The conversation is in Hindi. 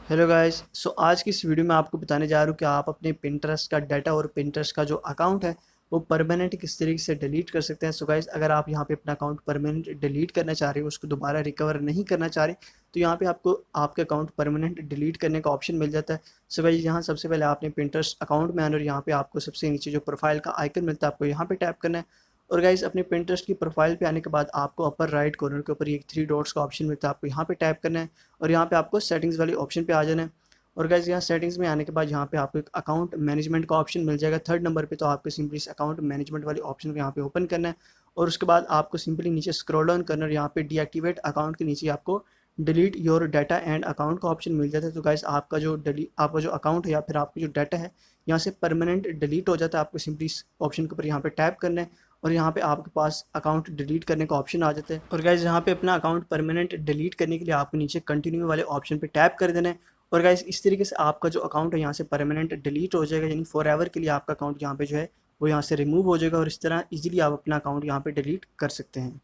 Hello guys. आज की इस वीडियो में आपको बताने जा रहा हूँ कि आप अपने पिंटरेस्ट का डाटा और पिंटरेस्ट का जो अकाउंट है वो परमानेंट किस तरीके से डिलीट कर सकते हैं। सो गाइस, अगर आप यहाँ पे अपना अकाउंट परमानेंट डिलीट करना चाह रहे हो, उसको दोबारा रिकवर नहीं करना चाह रहे, तो यहाँ पे आपको आपके अकाउंट परमानेंट डिलीट करने का ऑप्शन मिल जाता है। सो गाइस, यहाँ सबसे पहले आपने पिंटरेस्ट अकाउंट में आना और यहाँ पे आपको सबसे नीचे जो प्रोफाइल का आइकन मिलता है आपको यहाँ पे टैप करना है। और गाइस, अपने पिंटरेस्ट की प्रोफाइल पे आने के बाद आपको अपर राइट कॉर्नर के ऊपर ये थ्री डॉट्स का ऑप्शन मिलता है, आपको यहाँ पे टैप करना है और यहाँ पे आपको सेटिंग्स वाली ऑप्शन पे आ जाना है। और गाइस, यहाँ सेटिंग्स में आने के बाद यहाँ पे आपको एक अकाउंट मैनेजमेंट का ऑप्शन मिल जाएगा थर्ड नंबर पे। तो आपको सिंपली इस अकाउंट मैनेजमेंट वाले ऑप्शन को यहाँ पे ओपन करना है और उसके बाद आपको सिंपली नीचे स्क्रॉल डाउन करना है और यहाँ पे डीएक्टिवेट अकाउंट के नीचे आपको delete your data and account का ऑप्शन मिल जाता है। तो गाइस, आपका जो अकाउंट है या फिर आपका जो डाटा है यहाँ से परमानेंट डिलीट हो जाता है। आपको सिंपली इस ऑप्शन के ऊपर यहाँ पे टैप करना है और यहाँ पे आपके पास अकाउंट डिलीट करने का ऑप्शन आ जाता है। और गाइस, यहाँ पे अपना अकाउंट परमानेंट डिलीट करने के लिए आपको नीचे कंटिन्यू वाले ऑप्शन पे टैप कर देना है। और गाइस, इस तरीके से आपका जो अकाउंट है यहाँ से परमानेंट डिलीट हो जाएगा, यानी फॉर एवर के लिए आपका अकाउंट यहाँ पे जो है वो यहाँ से रिमूव हो जाएगा और इस तरह इजीली आप अपना अकाउंट यहाँ पे डिलीट कर सकते हैं।